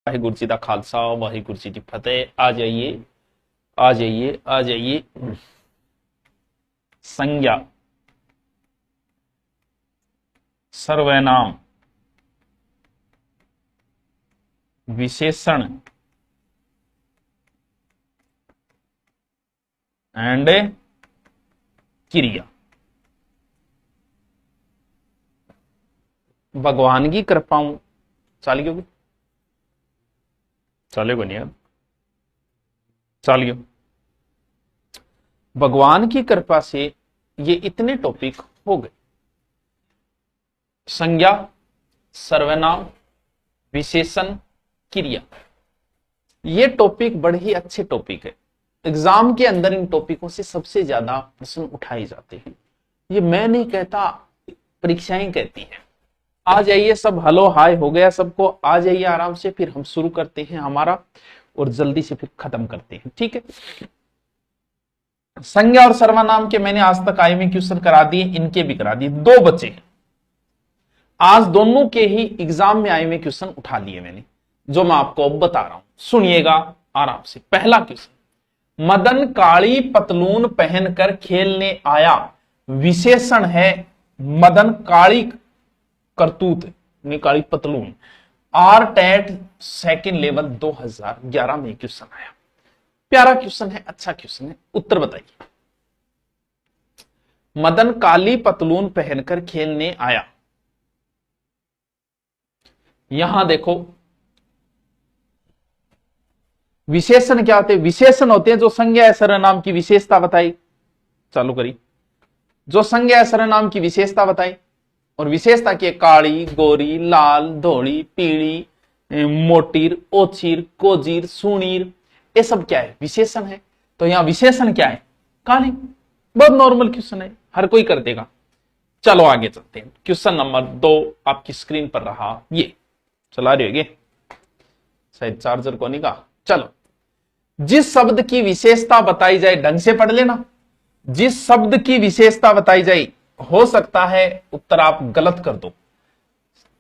वाहिगुरु जी का खालसा वाहिगुरु जी की फतेह। आ जाइए आ जाइए आ जाइए। संज्ञा, सर्वनाम, विशेषण एंड क्रिया। भगवान की कृपा चालियो चलेगा नहीं यार, चलियो। भगवान की कृपा से ये इतने टॉपिक हो गए। संज्ञा, सर्वनाम, विशेषण, क्रिया। ये टॉपिक बड़े ही अच्छे टॉपिक है। एग्जाम के अंदर इन टॉपिकों से सबसे ज्यादा प्रश्न उठाए जाते हैं। ये मैं नहीं कहता, परीक्षाएं कहती हैं। आ जाइए, सब हेलो हाय हो गया सबको, आ जाइए आराम से, फिर हम शुरू करते हैं हमारा और जल्दी से फिर खत्म करते हैं, ठीक है। संज्ञा और सर्वनाम के मैंने आज तक आईएमपी क्वेश्चन करा दिए, इनके भी करा दिए। दो बचे हैं, आज दोनों के ही एग्जाम में आईएमपी क्वेश्चन उठा लिए मैंने, जो मैं आपको अब बता रहा हूं। सुनिएगा आराम से। पहला क्वेश्चन, मदन काली पतलून पहनकर खेलने आया, विशेषण है मदन काली करतूत काली पतलून। आर टेट सेकेंड लेवल 2011 में क्वेश्चन आया। प्यारा क्वेश्चन है, अच्छा क्वेश्चन है। उत्तर बताइए। मदन काली पतलून पहनकर खेलने आया, यहां देखो विशेषण क्या होते हैं? विशेषण होते हैं जो संज्ञा या सर्वनाम की विशेषता बताई। चालू करी, जो संज्ञा या सर्वनाम की विशेषता बताई। और विशेषता की काली, गोरी, लाल, धोली, पीली, मोटीर, ओचीर, कोजीर, सुनीर, ये सब क्या है? विशेषण है। तो यहां विशेषण क्या है? काली। बहुत नॉर्मल क्वेश्चन है, हर कोई कर देगा। चलो आगे चलते हैं। क्वेश्चन नंबर 2 आपकी स्क्रीन पर रहा, ये चला रही होगी शायद, चार्जर को नहीं कहा। चलो, जिस शब्द की विशेषता बताई जाए, ढंग से पढ़ लेना। जिस शब्द की विशेषता बताई जाए, हो सकता है उत्तर आप गलत कर दो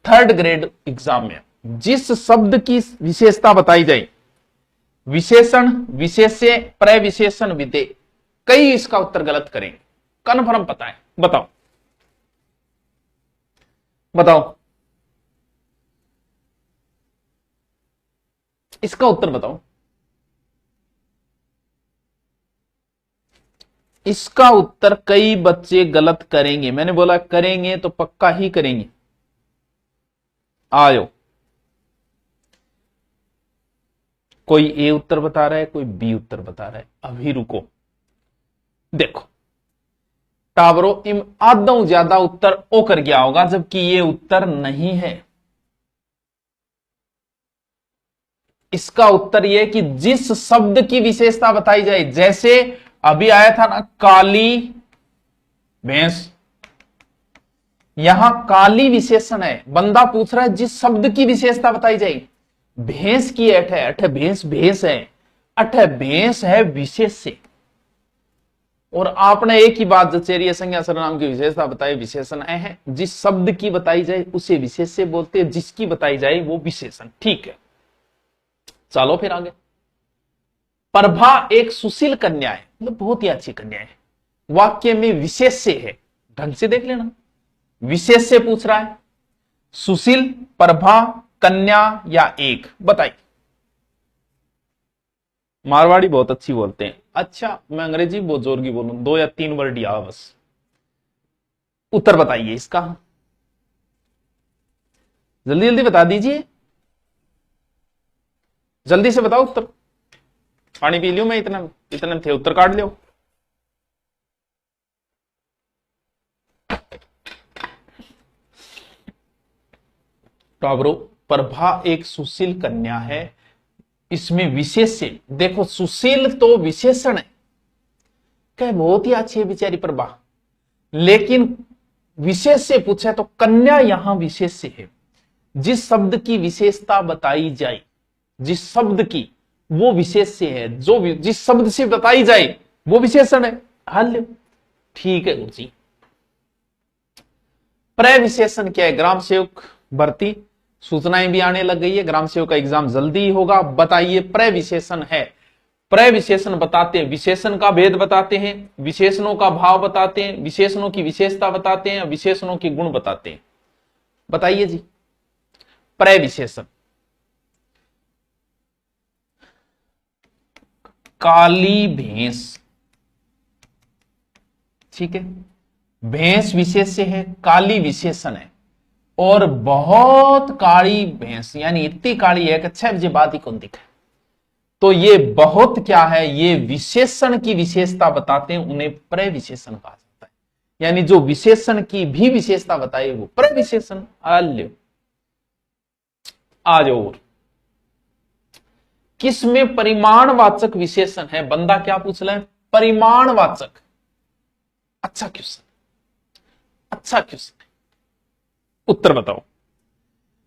3rd ग्रेड एग्जाम में। जिस शब्द की विशेषता बताई जाए, विशेषण, विशेष्य, प्रविशेषण, विधेय, कई इसका उत्तर गलत करेंगे, कन्फर्म पता है। बताओ बताओ, इसका उत्तर बताओ। इसका उत्तर कई बच्चे गलत करेंगे। मैंने बोला करेंगे तो पक्का ही करेंगे। आयो, कोई ए उत्तर बता रहा है, कोई बी उत्तर बता रहा है। अभी रुको, देखो टावरो इम आधों ज्यादा उत्तर ओ कर गया होगा, जबकि ये उत्तर नहीं है। इसका उत्तर यह कि जिस शब्द की विशेषता बताई जाए, जैसे अभी आया था ना काली भैंस, यहां काली विशेषण है। बंदा पूछ रहा है जिस शब्द की विशेषता बताई जाए, भैंस की अठ है, अठ भैंस, भैंस है, अठ भैंस है विशेष्य। और आपने एक ही बात जचेरी संज्ञा सर्वनाम की विशेषता बताई, विशेषण है। जिस शब्द की बताई जाए उसे विशेष्य बोलते हैं, जिसकी बताई जाए वो विशेषण। ठीक है, चलो फिर आगे। प्रभा एक सुशील कन्या है, मतलब बहुत ही अच्छी कन्या है। वाक्य में विशेष्य है, ढंग से देख लेना। विशेष्य पूछ रहा है, सुशील, प्रभा, कन्या या एक, बताइए। मारवाड़ी बहुत अच्छी बोलते हैं। अच्छा, मैं अंग्रेजी बहुत जोर की बोलूं, 2 या 3 वर्ड या बस। उत्तर बताइए इसका, जल्दी जल्दी बता दीजिए, जल्दी से बताओ उत्तर। पानी पी लियो मैं, इतने थे उत्तर काट लियो। टावरो, प्रभा एक सुशील कन्या है, इसमें विशेष्य देखो, सुशील तो विशेषण है, क्या बहुत ही अच्छी है बेचारी प्रभा, लेकिन विशेष्य पूछे तो कन्या यहां विशेष्य है। जिस शब्द की विशेषता बताई जाए, जिस शब्द की, वो विशेष्य है। जो जिस शब्द से बताई जाए वो विशेषण है। हल, ठीक है गुरु जी। प्रविशेषण क्या है? ग्राम सेवक, भर्ती, सूचनाएं भी आने लग गई है, ग्राम सेवक का एग्जाम जल्दी ही होगा। बताइए, प्रविशेषण है। प्रविशेषण बताते हैं, विशेषण का भेद बताते हैं, विशेषणों का भाव बताते हैं, विशेषणों की विशेषता बताते हैं, विशेषणों की गुण बताते हैं। बताइए जी, प्रविशेषण। काली भैंस, ठीक है, भैंस विशेष्य है, काली विशेषण है। और बहुत काली भैंस यानी इतनी काली है कि 6 बजे बाद ही कौन दिखे। तो ये बहुत क्या है, ये विशेषण की विशेषता बताते हैं, उन्हें प्रविशेषण कहा जाता है। यानी जो विशेषण की भी विशेषता बताए वो प्रविशेषण। आज और किसमें परिमाणवाचक विशेषण है? बंदा क्या पूछ रहा है? परिमाणवाचक। अच्छा क्वेश्चन, अच्छा क्वेश्चन। उत्तर बताओ।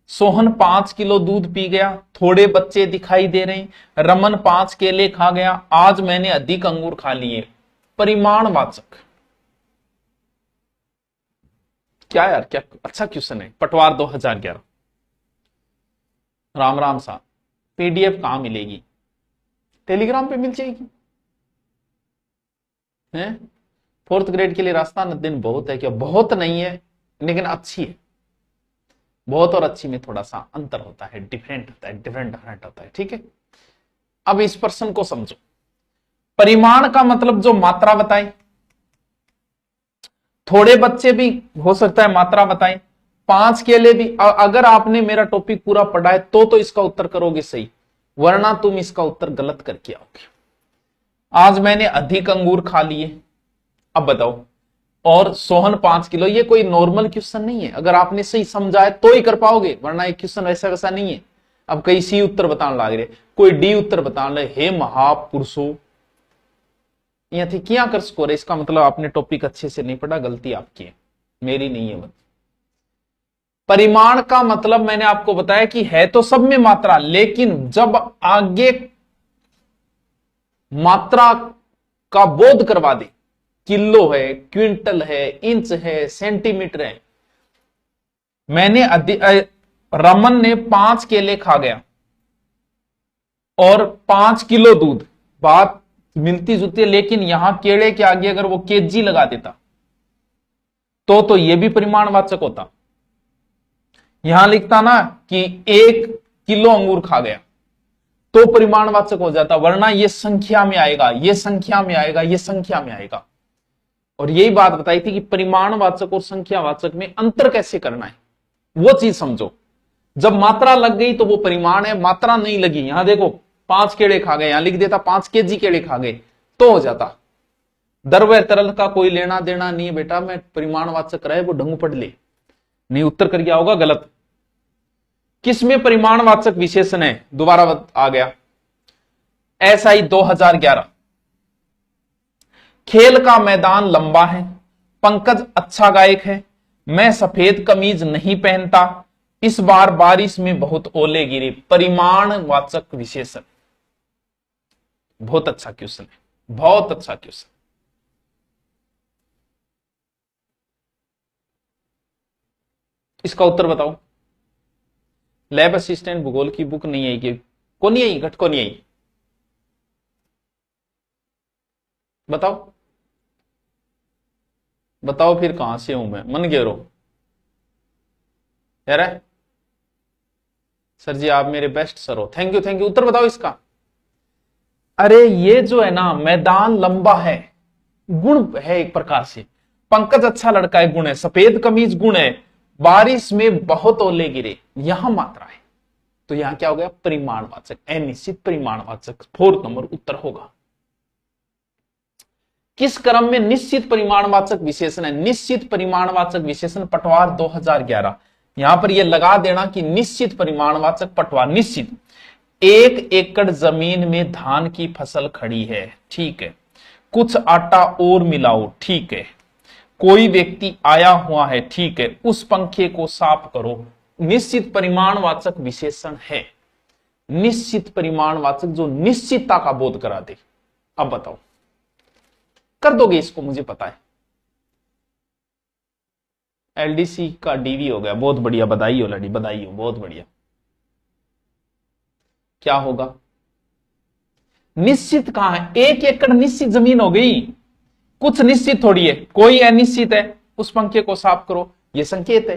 सोहन 5 किलो दूध पी गया, थोड़े बच्चे दिखाई दे रहे हैं, रमन 5 केले खा गया, आज मैंने अधिक अंगूर खा लिए। परिमाणवाचक क्या यार, क्या अच्छा क्वेश्चन है। पटवार 2011। राम राम साहब, पीडीएफ कहां मिलेगी? टेलीग्राम पे मिल जाएगी है। 4th ग्रेड के लिए रास्ता न दिन बहुत है क्या? बहुत नहीं है, लेकिन अच्छी है। बहुत और अच्छी में थोड़ा सा अंतर होता है, डिफरेंट होता है, डिफरेंट होता है, ठीक है। अब इस प्रश्न को समझो। परिमाण का मतलब जो मात्रा बताए, थोड़े बच्चे भी हो सकता है मात्रा बताए, 5 केले भी। अगर आपने मेरा टॉपिक पूरा पढ़ा है तो इसका उत्तर करोगे सही, वरना तुम इसका उत्तर गलत करके आओगे। आज मैंने अधिक अंगूर खा लिए, अब बताओ। और सोहन 5 किलो, ये कोई नॉर्मल क्वेश्चन नहीं है। अगर आपने सही समझा है तो ही कर पाओगे, वरना ये क्वेश्चन वैसा वैसा नहीं है। अब कई सी उत्तर बताने लग रहे, कोई डी उत्तर बताने लगे। हे महापुरुषों, यह थी क्या कर स्कोर है? इसका मतलब आपने टॉपिक अच्छे से नहीं पढ़ा, गलती आपकी है, मेरी नहीं है। परिमाण का मतलब मैंने आपको बताया कि है तो सब में मात्रा, लेकिन जब आगे मात्रा का बोध करवा दे, किलो है, क्विंटल है, इंच है, सेंटीमीटर है। मैंने रमन ने 5 केले खा गया और 5 किलो दूध, बात मिलती जुलती है, लेकिन यहां केले के आगे अगर वो केजी लगा देता तो ये भी परिमाणवाचक होता। यहां लिखता ना कि 1 किलो अंगूर खा गया तो परिमाणवाचक हो जाता, वरना ये संख्या में आएगा, ये संख्या में आएगा, ये संख्या में आएगा। और यही बात बताई थी कि परिमाणवाचक और संख्यावाचक में अंतर कैसे करना है, वो चीज समझो। जब मात्रा लग गई तो वो परिमाण है, मात्रा नहीं लगी, यहां देखो 5 केले खा गए, यहां लिख देता 5 केजी केले खा गए तो हो जाता। द्रव्य तरल का कोई लेना देना नहीं है बेटा, मैं परिमाणवाचक रहे वो ढंग पढ़ ले, नहीं उत्तर कर गया होगा गलत। किसमें परिमाणवाचक विशेषण है? दोबारा आ गया, SI 2011। खेल का मैदान लंबा है, पंकज अच्छा गायक है, मैं सफेद कमीज नहीं पहनता, इस बार बारिश में बहुत ओले गिरे। परिमाणवाचक विशेषण। बहुत अच्छा क्वेश्चन है, बहुत अच्छा क्वेश्चन। इसका उत्तर बताओ। लैब असिस्टेंट भूगोल की बुक नहीं आई कि को नहीं आई, घट को नहीं आई, बताओ बताओ फिर कहां से हूं मैं, मन गेरो यार। सर जी आप मेरे बेस्ट सर हो, थैंक यू थैंक यू। उत्तर बताओ इसका। अरे ये जो है ना, मैदान लंबा है, गुण है एक प्रकार से। पंकज अच्छा लड़का है, गुण है। सफेद कमीज गुण है। बारिश में बहुत ओले गिरे, यहां मात्रा है, तो यहां क्या हो गया? परिमाणवाचक, अनिश्चित परिमाणवाचक। 4th नंबर उत्तर होगा। किस क्रम में निश्चित परिमाणवाचक विशेषण है? निश्चित परिमाणवाचक विशेषण पटवार 2011। यहां पर यह लगा देना कि निश्चित परिमाणवाचक पटवार। निश्चित, 1 एकड़ जमीन में धान की फसल खड़ी है, ठीक है, कुछ आटा और मिलाओ, ठीक है, कोई व्यक्ति आया हुआ है, ठीक है, उस पंखे को साफ करो। निश्चित परिमाणवाचक विशेषण है, निश्चित परिमाणवाचक जो निश्चितता का बोध करा दे। अब बताओ, कर दोगे इसको? मुझे पता है एलडीसी का डीवी हो गया, बहुत बढ़िया, बधाई हो लड़ी, बधाई हो, बहुत बढ़िया। क्या होगा? निश्चित कहां है? 1 एकड़ निश्चित जमीन हो गई, कुछ निश्चित थोड़ी है, कोई अनिश्चित है, उस पंखे को साफ करो, यह संकेत है,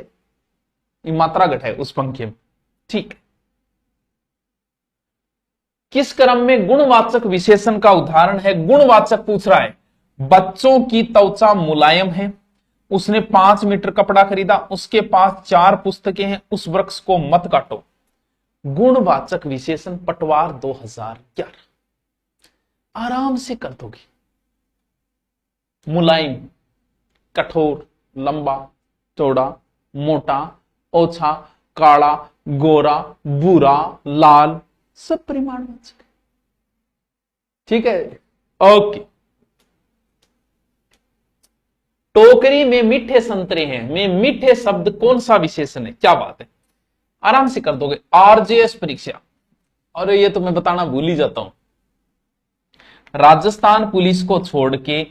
ये मात्रा घट है उस पंखे में। ठीक है। किस क्रम में गुणवाचक विशेषण का उदाहरण है? गुणवाचक पूछ रहा है। बच्चों की त्वचा मुलायम है, उसने 5 मीटर कपड़ा खरीदा, उसके पास 4 पुस्तकें हैं, उस वृक्ष को मत काटो। गुणवाचक विशेषण पटवार 2011, आराम से कर दोगे। मुलायम, कठोर, लंबा, चौड़ा, मोटा, ओछा, काला, गोरा, बुरा, लाल, सब परिमाणवाचक। ठीक है, ओके। टोकरी में मीठे संतरे हैं, में मीठे शब्द कौन सा विशेषण है? क्या बात है, आराम से कर दोगे। आरजेएस परीक्षा, और ये तो मैं बताना भूल ही जाता हूं, राजस्थान पुलिस को छोड़ के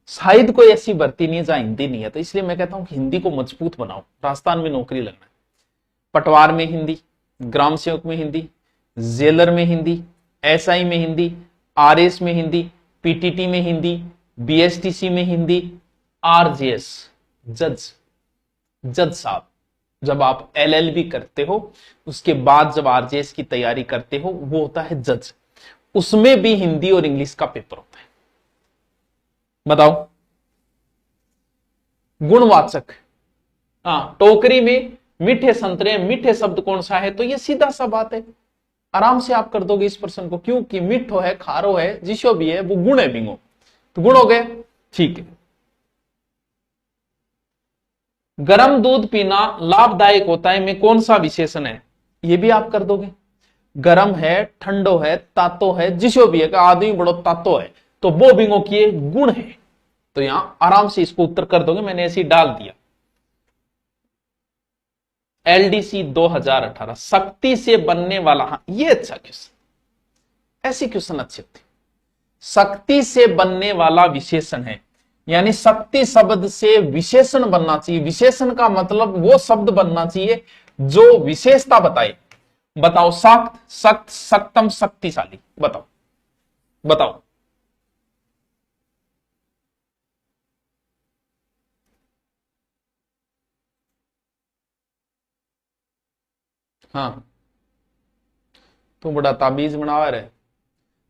शायद कोई ऐसी भर्ती नहीं है जहां हिंदी नहीं है, तो इसलिए मैं कहता हूं कि हिंदी को मजबूत बनाओ, राजस्थान में नौकरी लगना है। पटवार में हिंदी, ग्राम सेवक में हिंदी, जेलर में हिंदी, एसआई में हिंदी, आरएस में हिंदी, पीटीटी में हिंदी, बीएसटीसी में हिंदी, आरजेएस जज साहब, जब आप एलएलबी करते हो उसके बाद जब आरजेएस की तैयारी करते हो वो होता है जज, उसमें भी हिंदी और इंग्लिश का पेपर होता है। बताओ गुणवाचक, हाँ, टोकरी में मीठे संतरे, मीठे शब्द कौन सा है? तो ये सीधा सा बात है, आराम से आप कर दोगे इस प्रश्न को, क्योंकि मिठो है, खारो है, जिसो भी है वो गुण है, बिंगो, तो गुण हो गए। ठीक है। गर्म दूध पीना लाभदायक होता है में कौन सा विशेषण है? ये भी आप कर दोगे। गरम है, ठंडो है, तातो है, जिसो भी है, आदमी बड़ो तातो है, तो वो बिंगो किए गुण है, तो यहां आराम से इसको उत्तर कर दोगे, मैंने ऐसे डाल दिया। एलडीसी 2018, शक्ति से बनने वाला, हाँ ये अच्छा क्वेश्चन, ऐसे क्वेश्चन अच्छे होते। शक्ति से बनने वाला विशेषण है, यानी शक्ति शब्द से विशेषण बनना चाहिए। विशेषण का मतलब वो शब्द बनना चाहिए जो विशेषता बताए। बताओ, सख्त, सख्त, सख्तम, शक्तिशाली, बताओ बताओ। हाँ, तू बड़ा ताबीज बनावा रहे,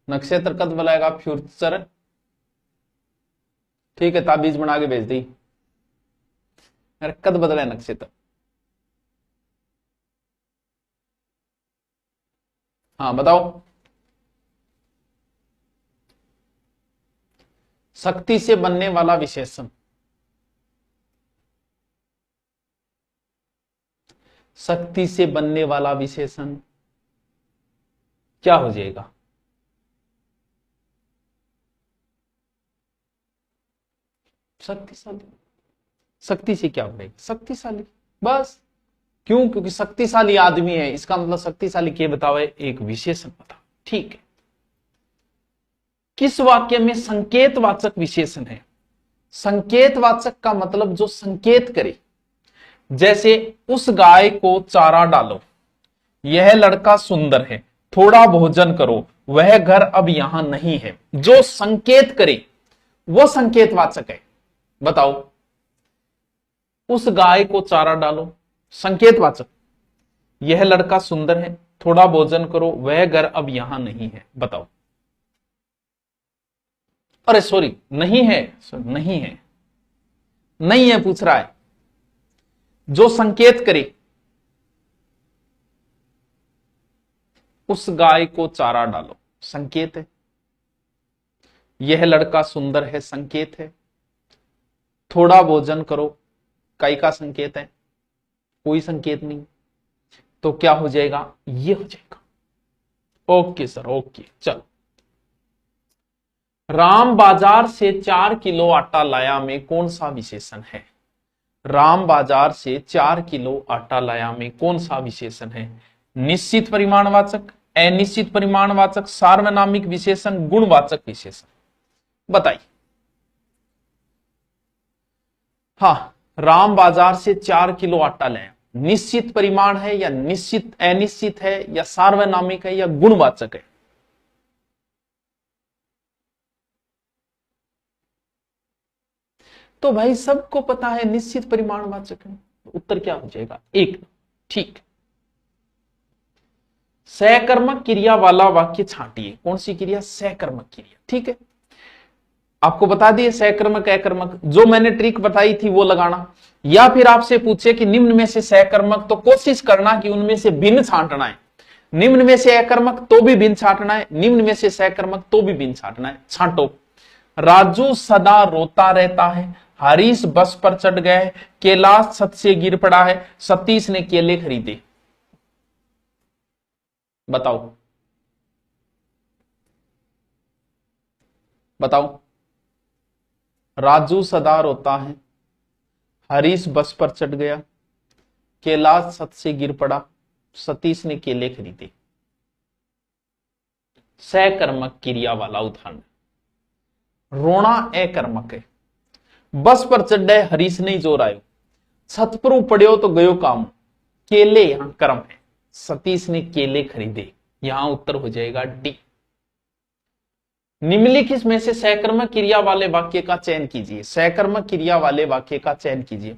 नक्षत्र कद बुलाएगा फ्यूचर, ठीक है, ताबीज बना के भेज दी, अरे कद बदला है नक्षत्र। हाँ बताओ, शक्ति से बनने वाला विशेषण, शक्ति से बनने वाला विशेषण क्या हो जाएगा? शक्तिशाली, शक्ति से क्या बनेगा? शक्तिशाली, बस। क्यों? क्योंकि शक्तिशाली आदमी है, इसका मतलब शक्तिशाली क्या बताओ, एक विशेषण बताओ। ठीक है। किस वाक्य में संकेतवाचक विशेषण है? संकेतवाचक का मतलब जो संकेत करे, जैसे उस गाय को चारा डालो, यह लड़का सुंदर है, थोड़ा भोजन करो, वह घर अब यहां नहीं है, जो संकेत करे वो संकेतवाचक है। बताओ, उस गाय को चारा डालो, संकेतवाचक, यह लड़का सुंदर है, थोड़ा भोजन करो, वह घर अब यहां नहीं है, बताओ। अरे सॉरी, नहीं है, नहीं है, नहीं है पूछ रहा है, जो संकेत करे, उस गाय को चारा डालो, संकेत है, यह लड़का सुंदर है, संकेत है, थोड़ा भोजन करो, काय का संकेत है? कोई संकेत नहीं, तो क्या हो जाएगा? ये हो जाएगा। ओके सर, ओके, चलो। राम बाजार से 4 किलो आटा लाया में कौन सा विशेषण है? राम बाजार से 4 किलो आटा लाया में कौन सा विशेषण है? निश्चित परिमाणवाचक, अनिश्चित परिमाणवाचक, सार्वनामिक विशेषण, गुणवाचक विशेषण, बताइए। हाँ, राम बाजार से 4 किलो आटा लाया। निश्चित परिमाण है या निश्चित अनिश्चित है या सार्वनामिक है या गुणवाचक है? तो भाई सबको पता है निश्चित परिमाणवाचक है, तो उत्तर क्या हो जाएगा? एक। ठीक। सकर्मक क्रिया वाला वाक्य छांटिए। कौन सी क्रिया? सकर्मक क्रिया। ठीक है, आपको बता दिए सकर्मक अकर्मक, जो मैंने ट्रिक बताई थी वो लगाना। या फिर आपसे पूछे कि निम्न में से सकर्मक, तो कोशिश करना कि उनमें से भिन्न छांटना है। निम्न में से अकर्मक तो भी भिन्न छांटना है, निम्न में से सकर्मक तो भी भिन्न छांटना है। छांटो। राजू सदा रोता रहता है, हरीश बस पर चढ़ गया है, कैलाश छत से गिर पड़ा है, सतीश ने केले खरीदे। बताओ बताओ। राजू सदा रोता है, हरीश बस पर चढ़ गया, कैलाश छत से गिर पड़ा, सतीश ने केले खरीदे। सकर्मक क्रिया वाला उदाहरण। रोना अकर्मक है। बस पर चढ़े हरीश नहीं जोर आयो, छत पर पड़ियो तो गयो काम, केले यहां कर्म है, सतीश ने केले खरीदे। यहां उत्तर हो जाएगा डी। निम्नलिखित में से सकर्मक क्रिया वाले वाक्य का चयन कीजिए। सकर्मक क्रिया वाले वाक्य का चयन कीजिए।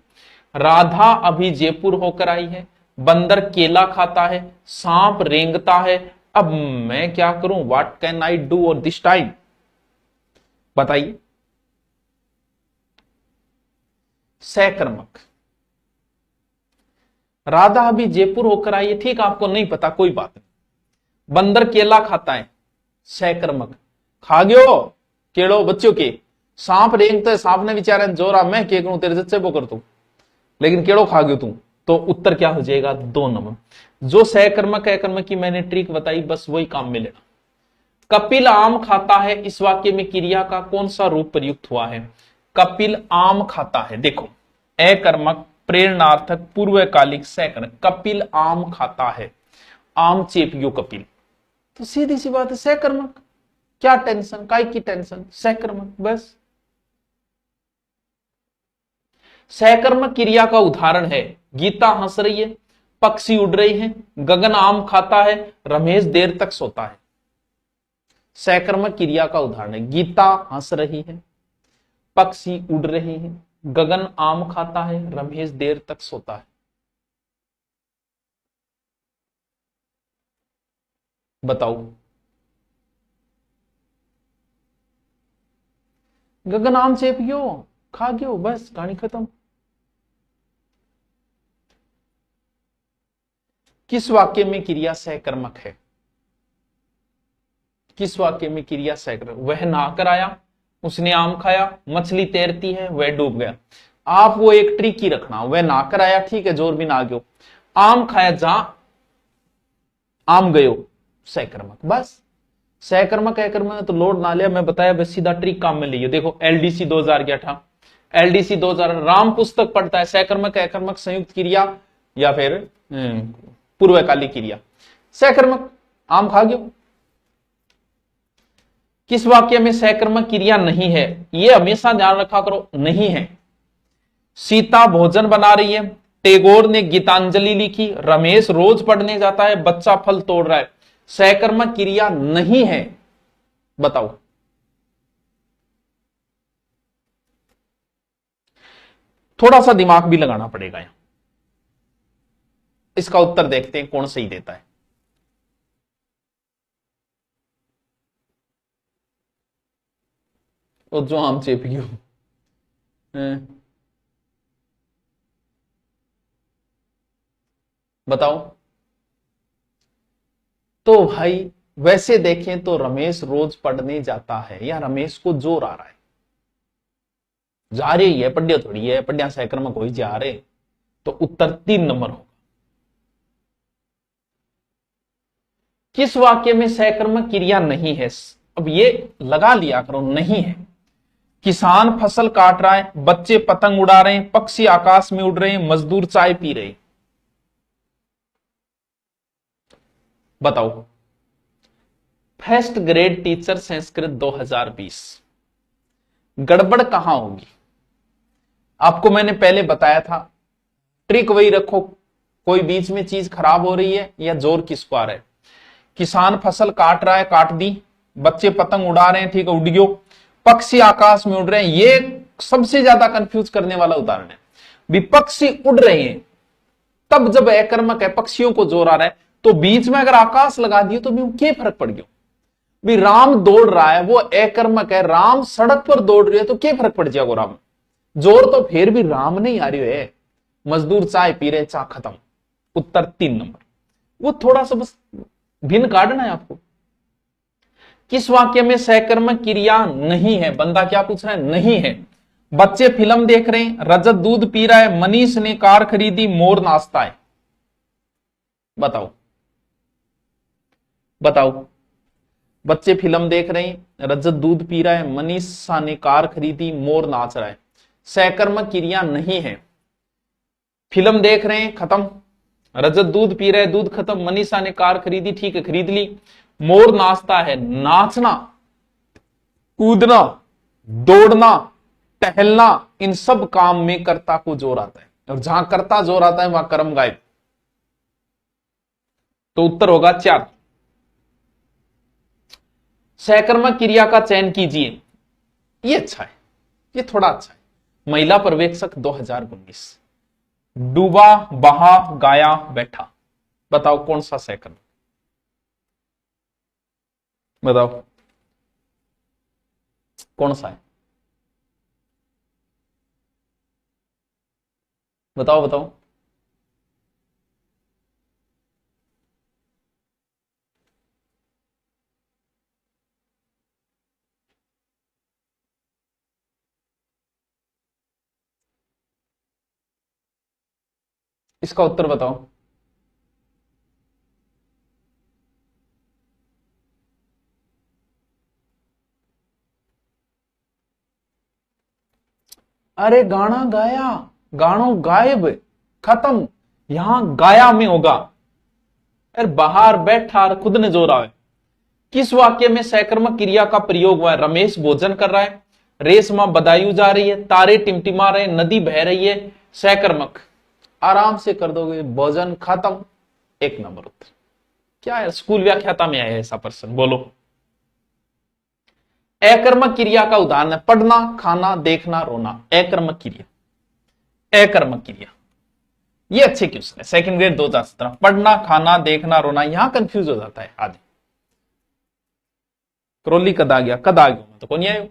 राधा अभी जयपुर होकर आई है, बंदर केला खाता है, सांप रेंगता है, अब मैं क्या करूं? व्हाट कैन आई डू और दिस टाइम? बताइए। सकर्मक। राधा अभी जयपुर होकर आई है, ठीक, आपको नहीं पता कोई बात नहीं। बंदर केला खाता है, सकर्मक। खा गयो केड़ो बच्चों के। सांप रेंगता है, सांप ने विचारा जोरा मैं के करूं तेरे जच्चे वो कर तू, लेकिन केड़ो खा गयो तू। तो उत्तर क्या हो जाएगा? 2 नंबर। जो सकर्मक अकर्मक की मैंने ट्रिक बताई बस वही काम में लेना। कपिल आम खाता है, इस वाक्य में क्रिया का कौन सा रूप प्रयुक्त हुआ है? कपिल आम खाता है। देखो, अकर्मक, प्रेरणार्थक, पूर्वकालिक, सकर्मक। कपिल आम खाता है, आम चेपियो कपिल, तो सीधी सी बात है सकर्मक। क्या टेंशन, काय की टेंशन? सकर्मक बस। सकर्मक क्रिया का उदाहरण है, गीता हंस रही है, पक्षी उड़ रहे हैं, गगन आम खाता है, रमेश देर तक सोता है। सकर्मक क्रिया का उदाहरण है, गीता हंस रही है, पक्षी उड़ रहे हैं, गगन आम खाता है, रमेश देर तक सोता है। बताओ। गगन आम चेपियो, खा गयो, बस कहानी खत्म। किस वाक्य में क्रिया सकर्मक है? किस वाक्य में क्रिया सकर्मक? वह नहाकर आया, उसने आम खाया, मछली तैरती है, वह डूब गया। आप वो एक ट्रिक ही रखना, वह नहाकर आया, ठीक है, जोर भी ना गयो, आम खाया, जहां आम गयो, सकर्मक बस। सकर्मक अकर्मक तो लोड ना लिया, मैं बताया बस सीधा ट्रिक काम में लिया। देखो एलडीसी 2000 क्या था? एलडीसी 2000 राम पुस्तक पढ़ता है, सकर्मक अकर्मक संयुक्त क्रिया या फिर पूर्वकालिक क्रिया। सकर्मक आम खा गयो। किस वाक्य में सकर्मक क्रिया नहीं है? यह हमेशा ध्यान रखा करो, नहीं है। सीता भोजन बना रही है, टैगोर ने गीतांजलि लिखी, रमेश रोज पढ़ने जाता है, बच्चा फल तोड़ रहा है। सकर्मक क्रिया नहीं है, बताओ। थोड़ा सा दिमाग भी लगाना पड़ेगा यहां। इसका उत्तर देखते हैं कौन सही देता है। और जो आम चेपियो बताओ। तो भाई वैसे देखें तो रमेश रोज पढ़ने जाता है, या रमेश को जोर आ रहा है, जा रही है, पढ़िया थोड़ी है, पढ़िया सकर्मक हो ही जा रहे, तो उत्तर 3 नंबर होगा। किस वाक्य में सकर्मक क्रिया नहीं है? अब ये लगा लिया करो, नहीं है। किसान फसल काट रहा है, बच्चे पतंग उड़ा रहे हैं, पक्षी आकाश में उड़ रहे हैं, मजदूर चाय पी रहे हैं। बताओ। फर्स्ट ग्रेड टीचर संस्कृत 2020, गड़बड़ कहां होगी? आपको मैंने पहले बताया था, ट्रिक वही रखो, कोई बीच में चीज खराब हो रही है या जोर किसको आ रहा है। किसान फसल काट रहा है, काट दी, बच्चे पतंग उड़ा रहे हैं, ठीक है, उड़ गयो, पक्षी आकाश में उड़ रहे हैं, ये सबसे ज्यादा कंफ्यूज करने वाला उदाहरण है। भी पक्षी उड़ रहे हैं, तब जब अकर्मक है, पक्षियों को जोर आ रहा है, तो बीच में अगर आकाश लगा दिए तो भी क्या फर्क पड़ गया। भी राम दौड़ रहा है, वो अकर्मक है, राम सड़क पर दौड़ रही है, तो क्या फर्क पड़ जाएगा राम, जोर तो फिर भी राम नहीं आ रही है। मजदूर चाय पी रहे, चाय खत्म। उत्तर 3 नंबर। वो थोड़ा सा बस भिन्न काटना है आपको। किस वाक्य में सहकर्मक क्रिया नहीं है? बंदा क्या पूछ रहा है? नहीं है। बच्चे फिल्म देख रहे हैं, रजत दूध पी रहा है, मनीष ने कार खरीदी, मोर नाचता है। बताओ बताओ। बच्चे फिल्म देख रहे हैं, रजत दूध पी रहा है, मनीषा ने कार खरीदी, मोर नाच रहा है। सहकर्मक क्रिया नहीं है। फिल्म देख रहे हैं, खत्म। रजत दूध पी रहे, दूध खत्म। मनीषा ने कार खरीदी, ठीक है, खरीद ली। मोर नाचता है, नाचना, कूदना, दौड़ना, टहलना, इन सब काम में कर्ता को जोर आता है, और जहां कर्ता जोर आता है वहां कर्म गायब। तो उत्तर होगा 4। सहकर्मक क्रिया का चयन कीजिए। ये अच्छा है, ये थोड़ा अच्छा है। महिला पर्यवेक्षक 2019। डूबा, बहा, गाया, बैठा। बताओ कौन सा सहकर्म? बताओ कौन सा है? बताओ बताओ। इसका उत्तर बताओ। अरे गाना गाया, गानो गायब, खत्म। यहां गाया में होगा। अरे बाहर बैठा, खुद ने जोर आवे। किस वाक्य में सहकर्मक क्रिया का प्रयोग हुआ है? रमेश भोजन कर रहा है, रेशमा बदायूं जा रही है, तारे टिमटिमा रहे, नदी बह रही है। सहकर्मक आराम से कर दोगे, भोजन खत्म। 1 नंबर उत्तर। क्या है, स्कूल व्याख्याता में आया ऐसा प्रश्न? बोलो। अकर्मक क्रिया का उदाहरण है पढ़ना, खाना, देखना, रोना। अकर्मक क्रिया, अकर्मक क्रिया, ये अच्छे क्वेश्चन है। Second grade 2017। पढ़ना, खाना, देखना, रोना, यहां कंफ्यूज हो जाता है आदमी। क्रोली कद आ गया, कद आ गया, तो कौन आयो?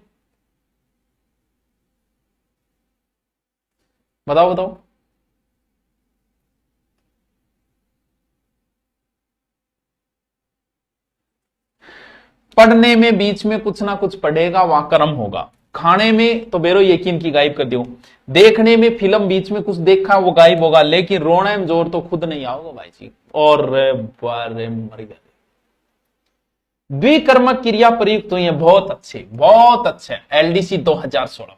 बताओ बताओ। पढ़ने में बीच में कुछ ना कुछ पढ़ेगा, वहां कर्म होगा। खाने में तो बेरो यकीन की गायब कर दो। देखने में फिल्म बीच में कुछ देखा, वो गायब होगा। लेकिन रोने में जोर तो खुद नहीं आओगे भाई जी। और मर गए। द्विकर्मक क्रिया प्रयुक्त हुई है, बहुत अच्छे, बहुत अच्छे। एलडीसी 2016।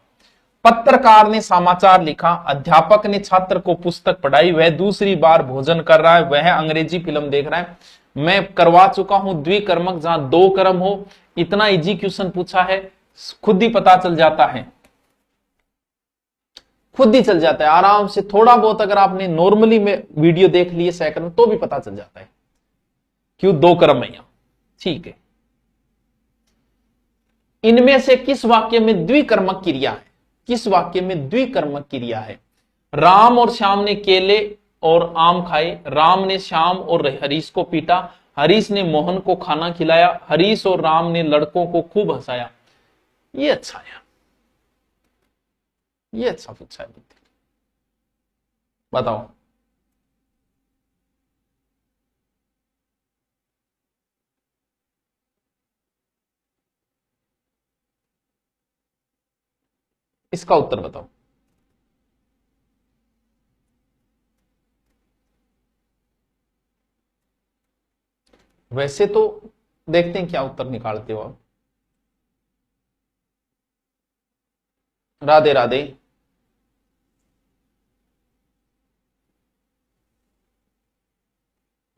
पत्रकार ने समाचार लिखा, अध्यापक ने छात्र को पुस्तक पढ़ाई, वह दूसरी बार भोजन कर रहा है, वह अंग्रेजी फिल्म देख रहा है। मैं करवा चुका हूं द्विकर्मक, जहां 2 कर्म हो। इतना इजी क्वेश्चन पूछा है, खुद ही पता चल जाता है, खुद ही चल जाता है आराम से। थोड़ा बहुत अगर आपने नॉर्मली में वीडियो देख लिए सेकंड में, तो भी पता चल जाता है क्यों 2 कर्म है यहां। ठीक है, इनमें से किस वाक्य में द्विकर्मक क्रिया है? किस वाक्य में द्विकर्मक क्रिया है? राम और श्याम ने केले और आम खाए, राम ने श्याम और हरीश को पीटा, हरीश ने मोहन को खाना खिलाया, हरीश और राम ने लड़कों को खूब हंसाया। ये अच्छा है, ये अच्छा पूछा है। बताओ। इसका उत्तर बताओ। वैसे तो देखते हैं क्या उत्तर निकालते हो आप। राधे राधे।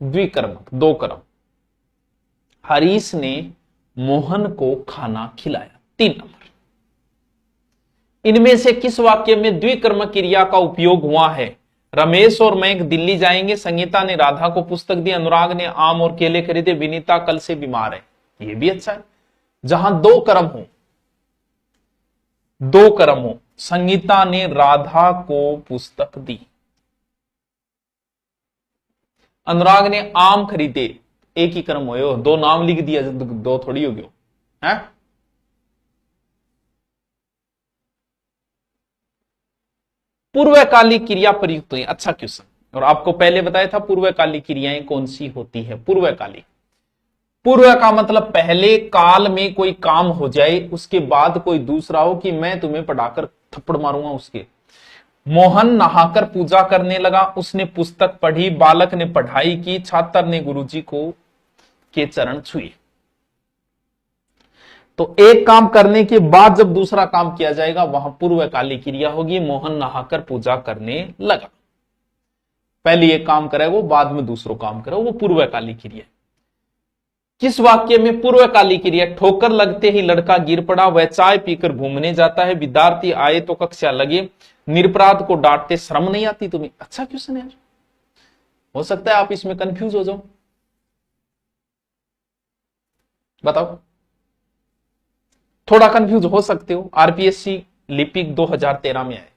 द्विकर्मक, 2 कर्म। हरीश ने मोहन को खाना खिलाया, 3 नंबर। इनमें से किस वाक्य में द्विकर्म क्रिया का उपयोग हुआ है? रमेश और मैं दिल्ली जाएंगे, संगीता ने राधा को पुस्तक दी, अनुराग ने आम और केले खरीदे, विनीता कल से बीमार है। ये भी अच्छा है। जहां दो कर्म हो, दो कर्म हो, संगीता ने राधा को पुस्तक दी, अनुराग ने आम खरीदे, एक ही कर्म हो, दो नाम लिख दिया, दो थोड़ी हो गयो है। पूर्वकालिक क्रिया प्रयुक्त हुई। अच्छा क्वेश्चन। और आपको पहले बताया था पूर्वकालिक क्रियाएं कौन सी होती है। पूर्वकालिक, पूर्व का मतलब पहले काल में कोई काम हो जाए, उसके बाद कोई दूसरा हो कि मैं तुम्हें पढ़ाकर थप्पड़ मारूंगा उसके। मोहन नहाकर पूजा करने लगा, उसने पुस्तक पढ़ी, बालक ने पढ़ाई की, छात्र ने गुरुजी को के चरण छुए। तो एक काम करने के बाद जब दूसरा काम किया जाएगा वहां पूर्वकालिक क्रिया होगी। मोहन नहाकर पूजा करने लगा, पहले एक काम करे वो, बाद में दूसरो काम करे, वो पूर्वकालिक क्रिया। किस वाक्य में पूर्वकालिक क्रिया? ठोकर लगते ही लड़का गिर पड़ा, वह चाय पीकर घूमने जाता है, विद्यार्थी आए तो कक्षा लगे, निरपराध को डांटते शर्म नहीं आती तुम्हें। अच्छा क्वेश्चन है यार, हो सकता है आप इसमें कंफ्यूज हो जाओ। बताओ, थोड़ा कंफ्यूज हो सकते हो। आरपीएससी लिपिक 2013 में आए।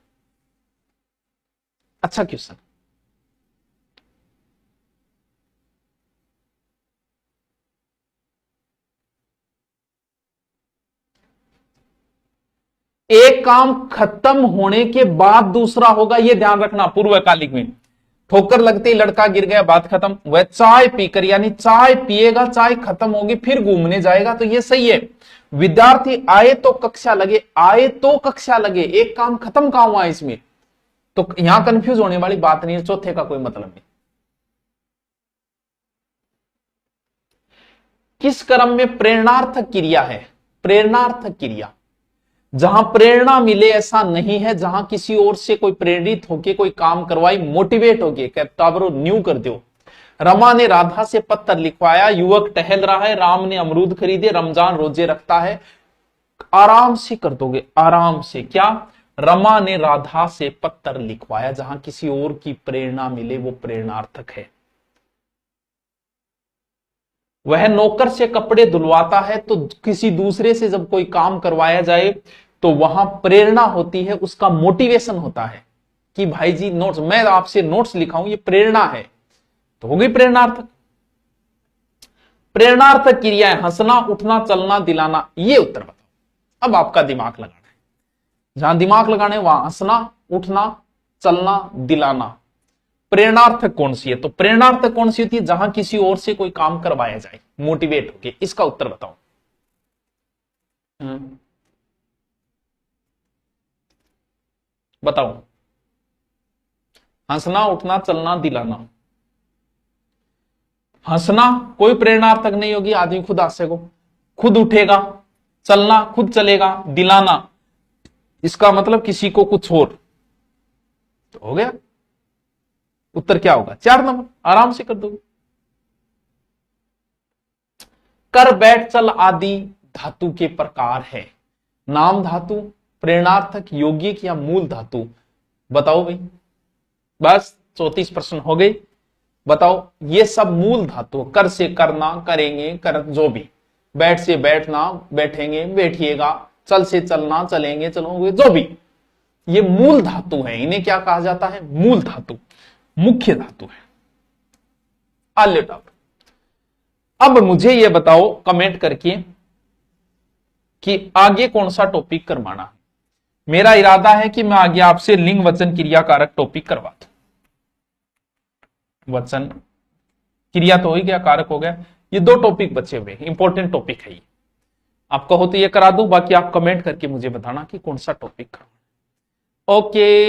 अच्छा क्वेश्चन। एक काम खत्म होने के बाद दूसरा होगा, यह ध्यान रखना। पूर्वकालिक में ठोकर लगते ही लड़का गिर गया, बात खत्म। वह चाय पीकर, यानी चाय पिएगा, चाय खत्म होगी, फिर घूमने जाएगा, तो यह सही है। विद्यार्थी आए तो कक्षा लगे, आए तो कक्षा लगे, एक काम खत्म कहां हुआ इसमें, तो यहां कंफ्यूज होने वाली बात नहीं है। चौथे का कोई मतलब नहीं। किस क्रम में प्रेरणार्थक क्रिया है? प्रेरणार्थक क्रिया, जहां प्रेरणा मिले ऐसा नहीं है, जहां किसी और से कोई प्रेरित होके कोई काम करवाई, मोटिवेट होके टाबरो न्यू कर दो। रमा ने राधा से पत्र लिखवाया, युवक टहल रहा है, राम ने अमरूद खरीदे, रमजान रोजे रखता है। आराम से कर दोगे, आराम से। क्या? रमा ने राधा से पत्र लिखवाया, जहां किसी और की प्रेरणा मिले वो प्रेरणार्थक है। वह नौकर से कपड़े धुलवाता है, तो किसी दूसरे से जब कोई काम करवाया जाए तो वहां प्रेरणा होती है, उसका मोटिवेशन होता है कि भाई जी नोट्स, मैं आपसे नोट्स लिखाऊं, ये प्रेरणा है, तो हो गई प्रेरणार्थक। प्रेरणार्थक क्रिया है हंसना, उठना, चलना, दिलाना। ये उत्तर बताओ। अब आपका दिमाग लगाना है, जहां दिमाग लगाने वहां हंसना, उठना, चलना, दिलाना। प्रेरणार्थक कौन सी है? तो प्रेरणार्थक कौन सी होती है? जहां किसी और से कोई काम करवाया जाए, मोटिवेट होके। इसका उत्तर बताओ। बताओ। हंसना, उठना, चलना, दिलाना। हंसना कोई प्रेरणार्थक नहीं होगी, आदमी खुद हंसेगा, खुद उठेगा। चलना खुद चलेगा, दिलाना इसका मतलब किसी को कुछ और, तो हो गया। उत्तर क्या होगा? 4 नंबर, आराम से कर दोगे। कर, बैठ, चल आदि धातु के प्रकार है। नाम धातु, प्रेरणार्थक, यौगिक या मूल धातु? बताओ भाई। बस 34 प्रश्न हो गए। बताओ, ये सब मूल धातु। कर से करना, करेंगे, कर, जो भी। बैठ से बैठना, बैठेंगे, बैठिएगा। चल से चलना, चलेंगे, चलोगे, जो भी। ये मूल धातु है, इन्हें क्या कहा जाता है? मूल धातु, मुख्य धातु है। आलेट। अब मुझे ये बताओ कमेंट करके कि आगे कौन सा टॉपिक करवाना है। मेरा इरादा है कि मैं आगे आपसे लिंग वचन क्रिया कारक टॉपिक करवा दूं। वचन क्रिया तो हो ही गया, कारक हो गया, ये 2 टॉपिक बचे हुए, इंपॉर्टेंट टॉपिक है ये। आप कहो तो ये करा दूं, बाकी आप कमेंट करके मुझे बताना कि कौन सा टॉपिक करवाना। ओके।